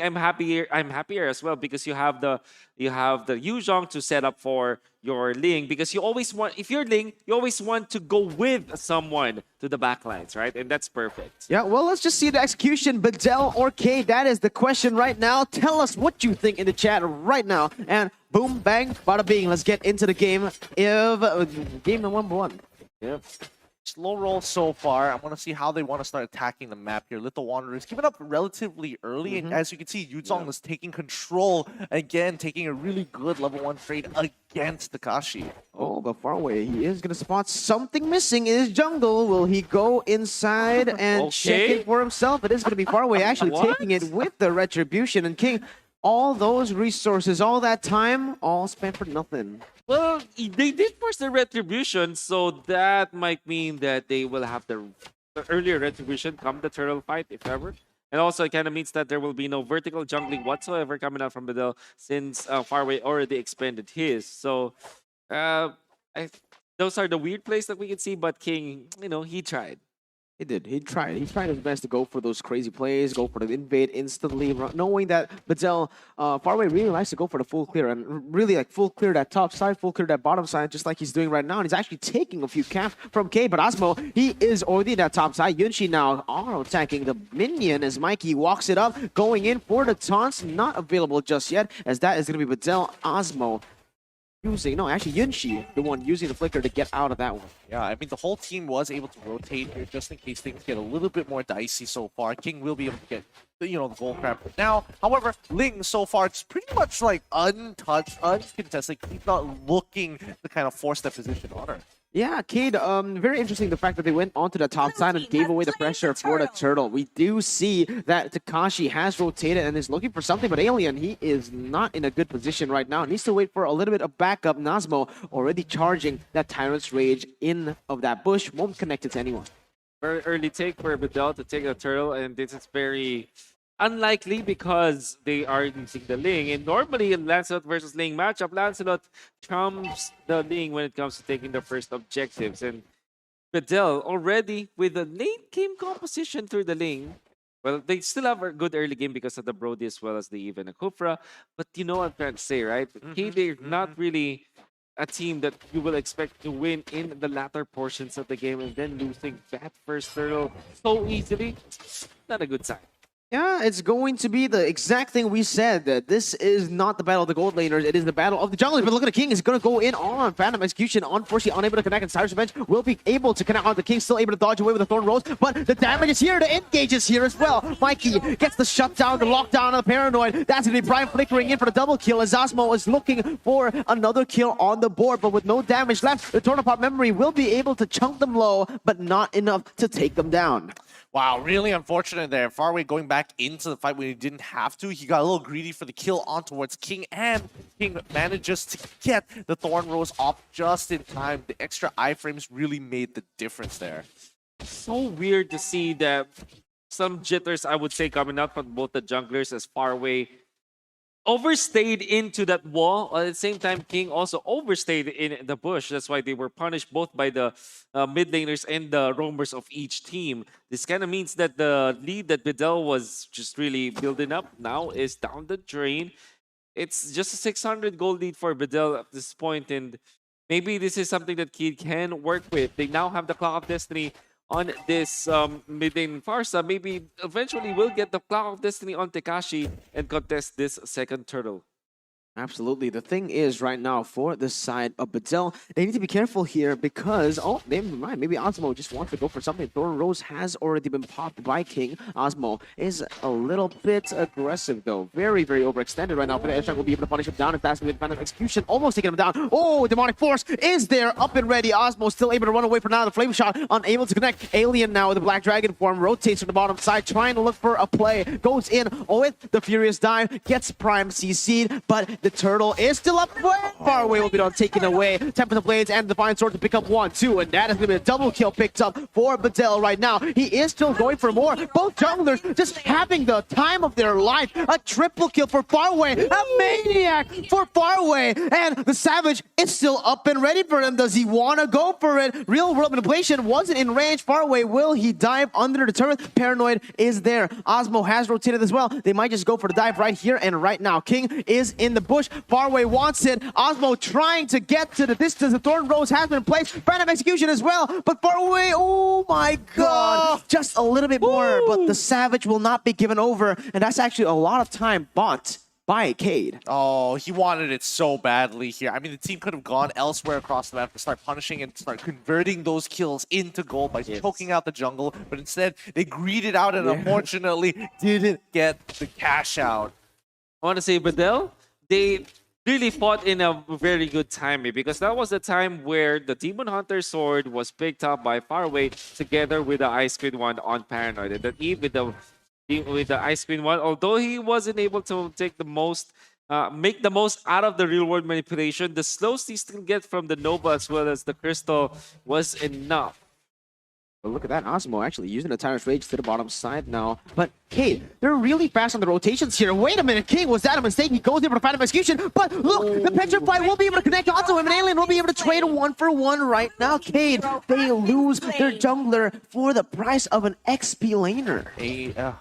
Ling, I'm happier. I'm happier as well because you have the Yuzhong to set up for your Ling, because you always want, if you're Ling, you always want to go with someone to the backlines, right? And that's perfect. Yeah, well, let's just see the execution. Bedel or K, that is the question right now. Tell us what you think in the chat right now. And boom, bang, bada bing. Let's get into the game. Game number one. Yep. Slow roll so far. I want to see how they want to start attacking the map here. Little Wanderers giving up relatively early, and as you can see, Yuzhong is taking control again, taking a really good level 1 trade against Takashi. Oh, but far away, he is going to spot something missing in his jungle. Will he go inside and check it for himself? It is going to be far away, actually taking it with the Retribution. And King, all those resources, all that time, all spent for nothing. Well, they did force the Retribution, so that might mean that they will have the earlier Retribution come the turtle fight, if ever. And also, it kind of means that there will be no vertical jungling whatsoever coming out from Bedel, since Farway already expended his. So, those are the weird plays that we can see, but King, you know, he tried. He did. He tried. He tried his best to go for those crazy plays, go for the invade instantly, knowing that Bedel, Farway really likes to go for the full clear and really like full clear that top side, full clear that bottom side, just like he's doing right now. And he's actually taking a few camps from K, but Osmo, he is already in that top side. Yunshi now auto attacking the minion as Mikey walks it up, going in for the taunts, not available just yet, as that is going to be Bedel, Osmo. Actually Yunshi, the one using the flicker to get out of that one. Yeah, I mean, the whole team was able to rotate here just in case things get a little bit more dicey so far. King will be able to get, the gold crab now. However, Ling so far, it's pretty much like untouched, uncontested. He's not looking to kind of force that position on her. Yeah, Cade, very interesting the fact that they went onto the top side and gave away the pressure for the turtle. We do see that Takashi has rotated and is looking for something, but Alien, he is not in a good position right now. Needs to wait for a little bit of backup. Nazmo already charging that Tyrant's Rage in of that bush. Won't connect it to anyone. Very early take for Bedel to take a turtle, and this is very unlikely because they are using the Ling. And normally in Lancelot versus Ling matchup, Lancelot trumps the Ling when it comes to taking the first objectives. And Bedel already with a late game composition through the Ling. Well, they still have a good early game because of the Brody as well as the Even and Kufra. But you know what I'm trying to say, right? They're not really a team that you will expect to win in the latter portions of the game, and then losing that first turtle so easily. Not a good sign. Yeah, it's going to be the exact thing we said, that this is not the battle of the gold laners, it is the battle of the junglers. But look at the King, is going to go in on Phantom Execution, unfortunately unable to connect, and Cyrus Revenge will be able to connect on the King, still able to dodge away with the Thorn Rose, but the damage is here, the engage is here as well. Mikey gets the shutdown, the lockdown of the Paranoid. That's going to be Brian flickering in for the double kill, as Osmo is looking for another kill on the board, but with no damage left, the Tornapop Memory will be able to chunk them low, but not enough to take them down. Wow, really unfortunate there. Farway going back into the fight when he didn't have to. He got a little greedy for the kill on towards King, and King manages to get the Thorn Rose off just in time. The extra iframes really made the difference there. So weird to see that some jitters, I would say, coming out from both the junglers, as Farway overstayed into that wall. At the same time, King also overstayed in the bush. That's why they were punished both by the mid laners and the roamers of each team. This kind of means that the lead that Bedel was just really building up now is down the drain. It's just a 600 gold lead for Bedel at this point, and maybe this is something that Kid can work with. They now have the Clock of Destiny on this mid lane Farsa. Maybe eventually we'll get the Clock of Destiny on Takashi and contest this second turtle. Absolutely. The thing is, right now, for this side of Bedel, they need to be careful here because, oh, never mind. Maybe Osmo just wants to go for something. Thorn Rose has already been popped by King. Osmo is a little bit aggressive, though. Very, very overextended right now. But the Airstrike will be able to punish him down and fast with Phantom Execution, almost taking him down. Oh, Demonic Force is there, up and ready. Osmo still able to run away for now. The Flame Shot unable to connect. Alien now with the Black Dragon form rotates from the bottom side, trying to look for a play. Goes in with the Furious Dive, gets Prime CC'd, but The turtle is still up. Far away will be done, taken away. Tempest Blades and Divine Sword to pick up 1, 2, and that is going to be a double kill picked up for Bedel right now. He is still going for more. Both junglers just having the time of their life. A triple kill for Farway, a maniac for Farway, and the Savage is still up and ready for him. Does he want to go for it? Real world manipulation wasn't in range. Farway, will he dive under the turret? Paranoid is there. Osmo has rotated as well. They might just go for the dive right here and right now. King is in the bush. Farway wants it. Osmo trying to get to the distance. The Thorn Rose has been placed. Random execution as well. But Farway, oh my god. Just a little bit more, but the Savage will not be given over. And that's actually a lot of time bought by Cade. Oh, he wanted it so badly here. I mean, the team could have gone elsewhere across the map to start punishing and start converting those kills into gold by choking out the jungle, but instead they greeded out and unfortunately didn't get the cash out. I want to say, Bedel, they really fought in a very good timing because that was the time where the Demon Hunter sword was picked up by Farway together with the Ice Queen one on Paranoid. And then Eve with the Ice Queen one, although he wasn't able to take the most, make the most out of the real world manipulation, the slows he still get from the Nova as well as the Crystal was enough. But look at that, Osmo actually using the Tyrant's Rage to the bottom side now. But Cade, they're really fast on the rotations here. Wait a minute, King, was that a mistake? He goes in for the Phantom Execution, but look, the Petrify will be able to connect onto him, and Alien will be able to trade 1-for-1 right now. Cade, they lose their jungler for the price of an XP laner.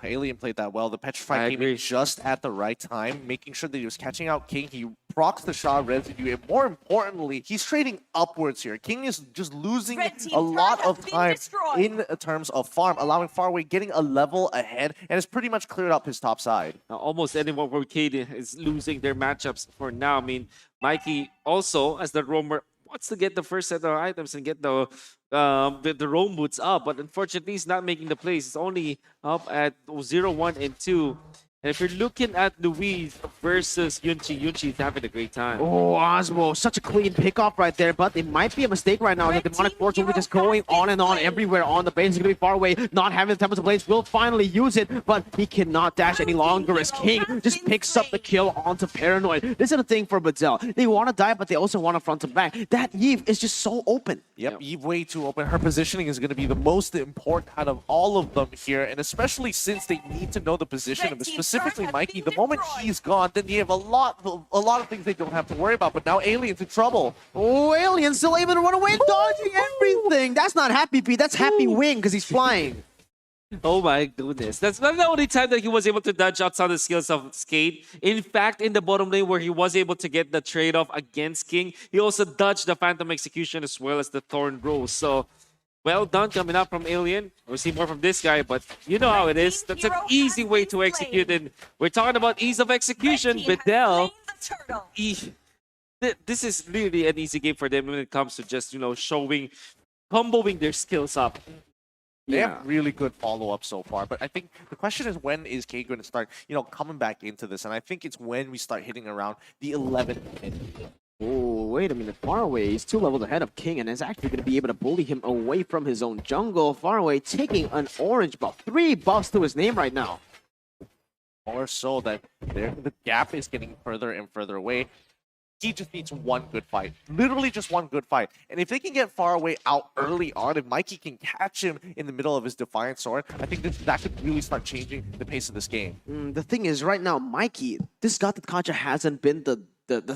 Alien played that well. The Petrify came in just at the right time, making sure that he was catching out King. He procs the shot residue, and more importantly, he's trading upwards here. King is just losing a lot of time in terms of farm, allowing Farway getting a level ahead, and it's pretty much cleared up his top side. Now, almost anyone where Cade is losing their matchups for now. I mean, Mikey also, as the roamer, wants to get the first set of items and get the roam boots up, but unfortunately, he's not making the plays. It's only up at 0, 1, and 2. And if you're looking at Louise versus Yunchi, Yunchi's having a great time. Oh, Osmo, such a clean pickoff right there, but it might be a mistake right now. The Demonic Force will be just going on and on everywhere on the base. He's going to be far away, not having the Tempest Blades, will finally use it, but he cannot dash any longer as King just picks up the kill onto Paranoid. This is the thing for Bedel. They want to die, but they also want to front him back. That Eve is just so open. Yep, Eve way too open. Her positioning is going to be the most important out of all of them here, and especially since they need to know the position of specifically Mikey. The moment he's gone, then they have a lot of things they don't have to worry about. But now Alien's in trouble. Oh, Alien's still able to run away, dodging everything. That's not Happy Pete. That's Happy Wing because he's flying. Oh my goodness. That's not the only time that he was able to dodge outside the skills of Skate. In fact, in the bottom lane where he was able to get the trade-off against King, he also dodged the Phantom Execution as well as the Thorn Rose. So, well done coming up from Alien. We'll see more from this guy, but you know how it is. That's an easy way to execute, and we're talking about ease of execution. Bedel, this is really an easy game for them when it comes to just, you know, comboing their skills up. They have really good follow-up so far, but I think the question is, when is K going to start, you know, coming back into this? And I think it's when we start hitting around the 11th minute. Oh, wait a minute. Farway is 2 levels ahead of King and is actually going to be able to bully him away from his own jungle. Farway taking an orange buff. 3 buffs to his name right now. More so that the gap is getting further and further away. He just needs one good fight. Literally just one good fight. And if they can get Farway out early on, if Mikey can catch him in the middle of his Defiant Sword, I think that could really start changing the pace of this game. The thing is, right now, Mikey, this Gata Kacha hasn't been the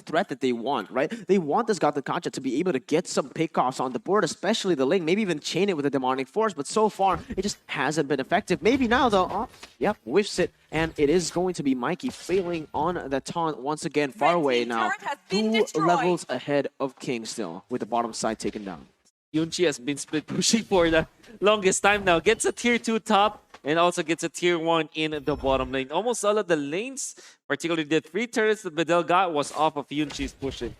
threat that they want, right? They want this Gata Kacha to be able to get some pickoffs on the board, especially the link, maybe even chain it with a Demonic Force, but so far, it just hasn't been effective. Maybe now, though, yep, whiffs it, and it is going to be Mikey failing on the taunt once again, far away now. 2 levels ahead of King still, with the bottom side taken down. Yunchi has been split pushing for the longest time now. Gets a tier 2 top and also gets a tier 1 in the bottom lane. Almost all of the lanes, particularly the 3 turrets that Bedel got, was off of Yunchi's pushing.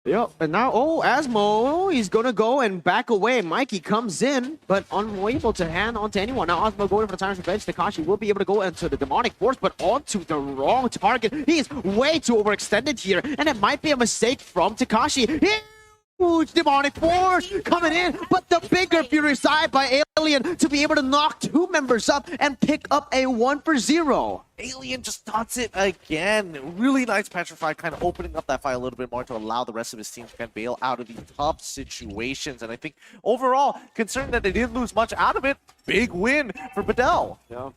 Yep, and now, Asmo, he's gonna go and back away. Mikey comes in, but unable to hand on to anyone. Now Asmo going for the Tyrant's Revenge. Takashi will be able to go into the Demonic Force, but onto the wrong target. He's way too overextended here, and it might be a mistake from Takashi. Huge Demonic Force coming in, but the bigger Fury side by Alien to be able to knock 2 members up and pick up a 1-for-0. Alien just dots it again. Really nice Petrify, kind of opening up that fight a little bit more to allow the rest of his team to kind of bail out of these tough situations. And I think overall, concerned that they didn't lose much out of it, big win for Bedel. Yeah.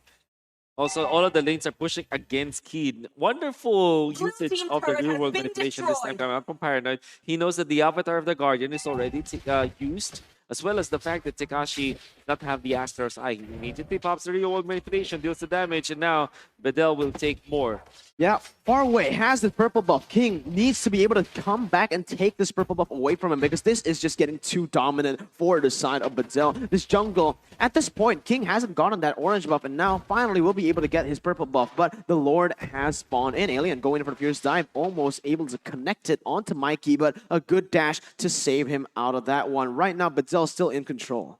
Also, all of the lanes are pushing against Keed. Wonderful usage of the real world manipulation this time coming out from Paranoid. He knows that the avatar of the Guardian is already used, as well as the fact that Tekashi does not have the Astro's Eye. He immediately pops the real world manipulation, deals the damage, and now Bedel will take more. Yeah, Faraway has the purple buff. King needs to be able to come back and take this purple buff away from him because this is just getting too dominant for the side of Bedel. This jungle, at this point, King hasn't gotten that orange buff and now finally will be able to get his purple buff, but the Lord has spawned in. Alien going in for the Fierce Dive, almost able to connect it onto Mikey, but a good dash to save him out of that one. Right now, Bedel still in control.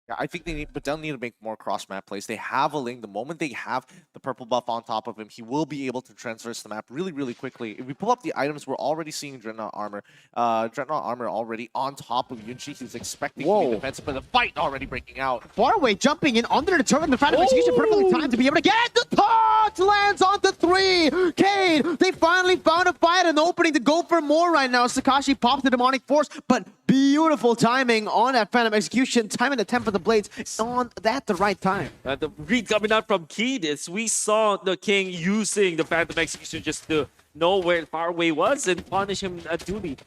Yeah, I think Bedel need to make more cross-map plays. They have a Ling. The moment they have the purple buff on top of him, he will be able to transverse the map really, really quickly. If we pull up the items, we're already seeing Dreadnought armor. Dreadnought armor already on top of Yunchi. He's expecting to be defensive, but the fight already breaking out. Faraway jumping in under the turret, and the Phantom Execution perfectly timed to be able to get the taunt! Lands on the 3! Cade, they finally found a fight, an opening to go for more right now. Sakashi pops the Demonic Force, but beautiful timing on that Phantom Execution, timing the temp of the blades on that the right time. The read coming out from Keed is we saw the King using the Phantom Execution just to know where Faraway was and punish him at duty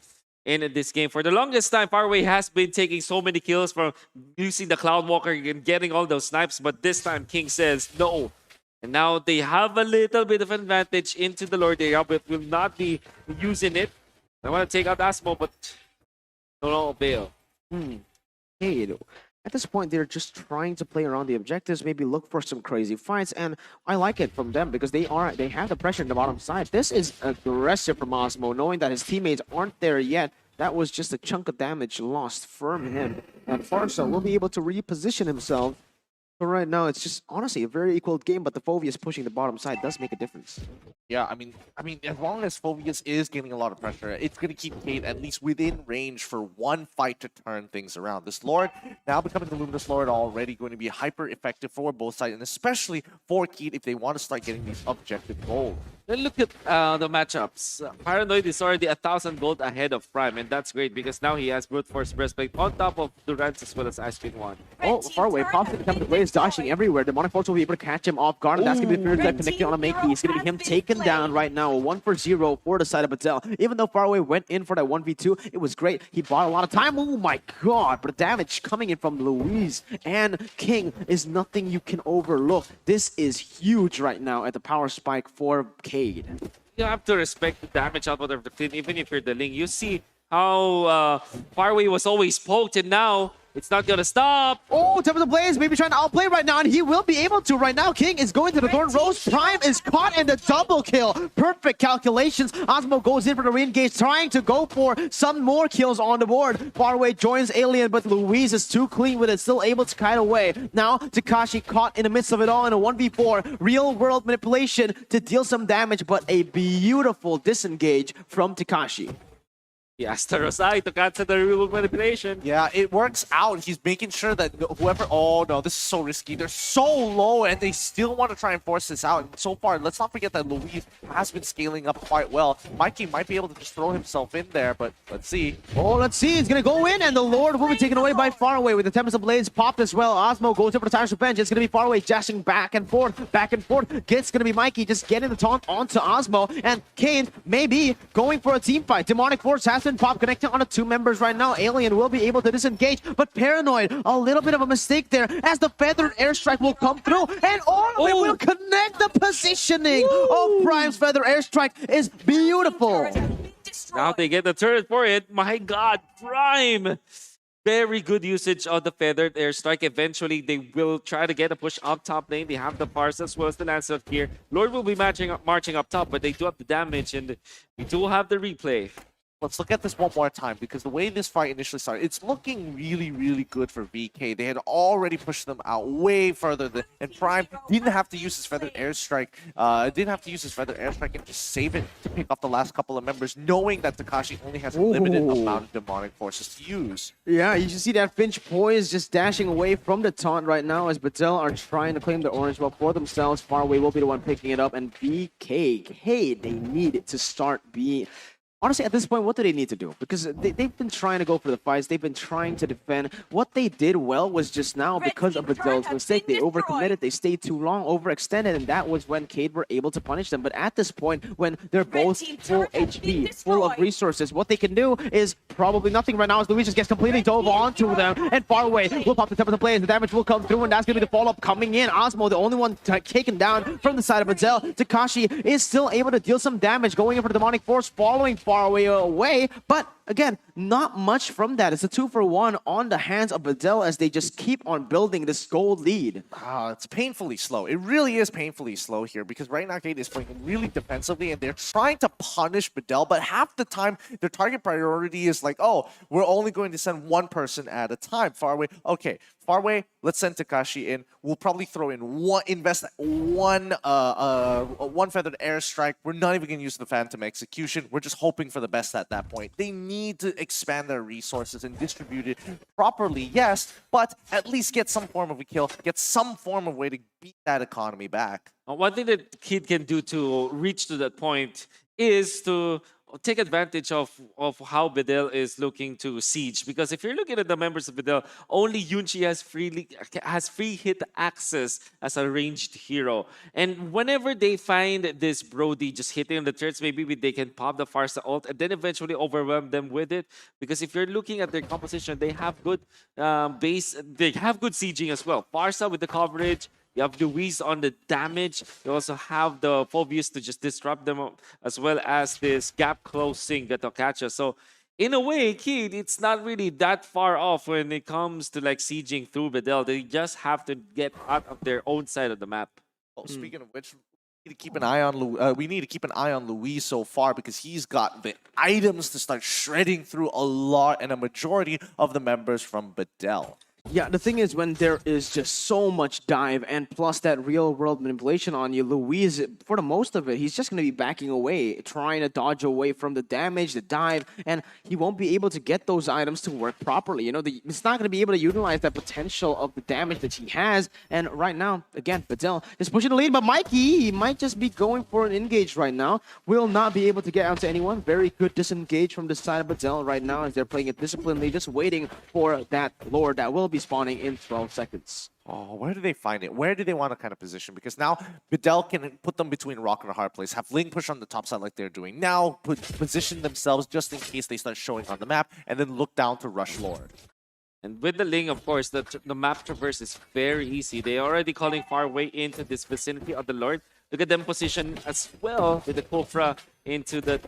in this game. For the longest time, Faraway has been taking so many kills from using the Cloudwalker and getting all those snipes, but this time King says no. And now they have a little bit of advantage into the Lord area, but will not be using it. I want to take out Asmo, but no bail. Cade, at this point, they're just trying to play around the objectives, maybe look for some crazy fights, and I like it from them because they have the pressure in the bottom side. This is aggressive from Osmo, knowing that his teammates aren't there yet. That was just a chunk of damage lost from him. And Farsa will be able to reposition himself. But right now, it's just honestly a very equal game, but the Phobius pushing the bottom side does make a difference. Yeah, I mean, as long as Phobius is getting a lot of pressure, it's going to keep Cade at least within range for one fight to turn things around. This Lord, now becoming the Luminous Lord, already going to be hyper effective for both sides, and especially for Cade if they want to start getting these objective goals. Then look at the matchups. Paranoid is already 1,000 gold ahead of Prime, and that's great because now he has Brute Force Breastplate on top of Durance as well as Ice Queen 1. Oh, Faraway pops in the temp of the blade, dashing everywhere. Demonic Force will be able to catch him off guard, and that's going to be the Fierce Dive connecting on a Makey. It's going to be him taken down right now. 1-for-0 for the side of Bedel. Even though Faraway went in for that 1v2, it was great. He bought a lot of time. Oh my god, but the damage coming in from Louise and King is nothing you can overlook. This is huge right now at the power spike for Cade. You have to respect the damage output of the Clean, even if you're the Ling. You see how Faraway was always poked, and now it's not gonna stop. Oh, Temple of the Blaze maybe trying to outplay right now, and he will be able to right now. King is going to the Thorn Rose. Prime is caught in the double kill. Perfect calculations. Osmo goes in for the re-engage, trying to go for some more kills on the board. Faraway joins Alien, but Louise is too clean with it, still able to kite away. Now, Tekashi caught in the midst of it all in a 1v4. Real-world manipulation to deal some damage, but a beautiful disengage from Tekashi. He asked Rosai to cancel the real manipulation. Yeah, it works out. He's making sure that whoever... Oh, no, this is so risky. They're so low, and they still want to try and force this out. And so far, let's not forget that Louise has been scaling up quite well. Mikey might be able to just throw himself in there, but let's see. Oh, let's see. He's going to go in, and the Lord will be taken away by Faraway with the Tempest of Blades popped as well. Osmo goes over the Tyrant's Revenge. It's going to be Faraway dashing back and forth, back and forth. It's going to be Mikey just getting the taunt onto Osmo, and Kane maybe going for a team fight. Demonic Force has been popped, connecting on the 2 members right now. Alien will be able to disengage, but Paranoid, a little bit of a mistake there as the Feathered Airstrike will come through, and it will connect. The positioning of Prime's Feather Airstrike is beautiful. Now they get the turret for it. My god, Prime! Very good usage of the Feathered Airstrike. Eventually, they will try to get a push up top lane. They have the Parse as well as the Lancelot here. Lord will be marching up top, but they do have the damage, and we do have the replay. let's look at this one more time, because the way this fight initially started, it's looking really, really good for VK. They had already pushed them out way further than, and Prime didn't have to use his feathered airstrike. And just save it to pick up the last couple of members, knowing that Takashi only has a limited amount of demonic forces to use. Yeah, you should see that Finch poise just dashing away from the taunt right now as Bedel are trying to claim the orange ball for themselves. Faraway will be the one picking it up, and BK, hey, they need to start being... Honestly, at this point, what do they need to do? Because they've been trying to go for the fights. They've been trying to defend. What they did well was just now, because of Bedel's mistake, they overcommitted. They stayed too long, overextended, and that was when Cade were able to punish them. But at this point, when they're both full HP, full of resources, what they can do is probably nothing right now as Luis just gets completely dove onto them. And Faraway will pop the temp of the play, and the damage will come through, and that's going to be the follow-up coming in. Osmo, the only one taken down from the side of Bedel. Takashi is still able to deal some damage, going in for the Demonic Force, following Faraway away, but again, not much from that. It's a 2-for-1 on the hands of Bedel as they just keep on building this gold lead. It's painfully slow. It really is painfully slow here, because right now Cade is playing really defensively and they're trying to punish Bedel, but half the time their target priority is like, oh, we're only going to send one person at a time. Faraway, okay, Faraway, let's send Takashi in. We'll probably throw in one feathered airstrike. We're not even going to use the Phantom Execution. We're just hoping for the best at that point. They need to expand their resources and distribute it properly, yes, but at least get some form of a kill, get some form of way to beat that economy back. One thing that Kid can do to reach to that point is to take advantage of how Bedel is looking to siege, because if you're looking at the members of Bedel, only Yunchi has free hit access as a ranged hero, and whenever they find this Brody just hitting the turrets, maybe they can pop the Farsa ult and then eventually overwhelm them with it. Because if you're looking at their composition, they have good they have good sieging as well. Farsa with the coverage. You have Luis on the damage. You also have the Phobius to just disrupt them, as well as this gap closing Gatokacha. So in a way, Kid, it's not really that far off when it comes to like sieging through Bedel. They just have to get out of their own side of the map. Well, speaking of which, we need to keep an eye on Luis so far, because he's got the items to start shredding through a lot and a majority of the members from Bedel. Yeah, the thing is, when there is just so much dive and plus that real-world manipulation on you, Luis, for the most of it, he's just going to be backing away, trying to dodge away from the damage, the dive, and he won't be able to get those items to work properly. You know, it's not going to be able to utilize that potential of the damage that he has. And right now, again, Bedel is pushing the lead, but Mikey, he might just be going for an engage right now. Will not be able to get out to anyone. Very good disengage from the side of Bedel right now as they're playing it disciplinedly, just waiting for that Lord that will be spawning in 12 seconds. Oh, where do they find it? Where do they want to kind of position? Because now Bedel can put them between a rock and a hard place, have Ling push on the top side like they're doing now, position themselves just in case they start showing on the map, and then look down to rush Lord. And with the Ling, of course, the map traverse is very easy. They're already calling Faraway into this vicinity of the Lord. Look at them position as well with the Kofra into the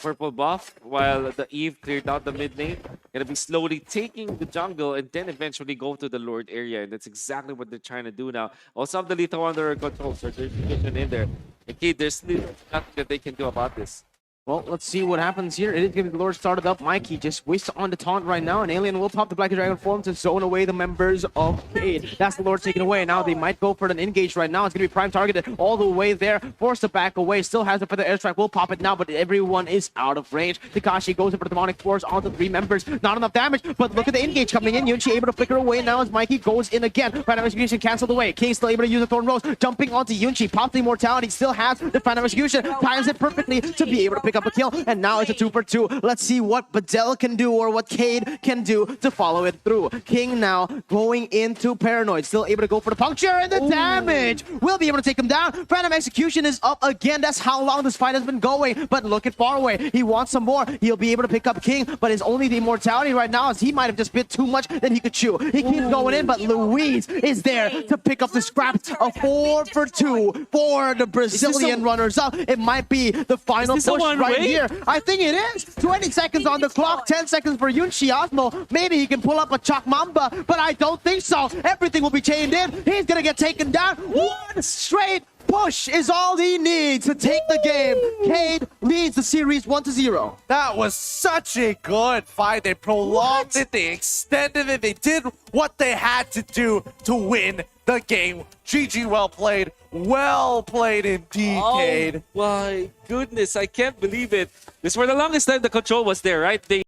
purple buff, while the Eve cleared out the mid lane. Gonna be slowly taking the jungle and then eventually go to the Lord area. And that's exactly what they're trying to do now. Also have the Lethal under control, so there's vision in there. Okay, there's nothing that they can do about this. Well, let's see what happens here. It is going to be the Lord started up. Mikey just wastes on the taunt right now. An Alien will pop the Black Dragon form to zone away the members of Cade. That's the Lord taken away. Now they might go for an engage right now. It's going to be Prime targeted all the way there. Forced to back away. Still has it for the airstrike. Will pop it now, but everyone is out of range. Takashi goes in for the Demonic Force onto 3 members. Not enough damage, but look at the engage coming in. Yunchi able to flicker away now as Mikey goes in again. Phantom Execution canceled away. King still able to use the Thorn Rose. Jumping onto Yunchi. Pops the Immortality. Still has the Phantom Execution. Times it perfectly to be able to pick up a kill. And now it's a 2-for-2. Let's see what Bedel can do or what Cade can do to follow it through. King now going into Paranoid. Still able to go for the puncture and the damage. Will be able to take him down. Phantom Execution is up again. That's how long this fight has been going. But look at Faraway. He wants some more. He'll be able to pick up King, but it's only the Immortality right now as he might have just bit too much that he could chew. He keeps going in, but Luis is there to pick up the scraps. A 4-for-2 for the Brazilian runners-up. It might be the final push right here. I think it is. 20 seconds on the clock, 10 seconds for Yunchi Osmo. Maybe he can pull up a Chak Mamba, but I don't think so. Everything will be chained in. He's going to get taken down. One straight push is all he needs to take the game. Cade leads the series 1-0. That was such a good fight. They prolonged it, they extended it, they did what they had to do to win the game. GG, well played. Well played indeed, Cade. Oh my goodness, I can't believe it. This for the longest time the control was there, right? They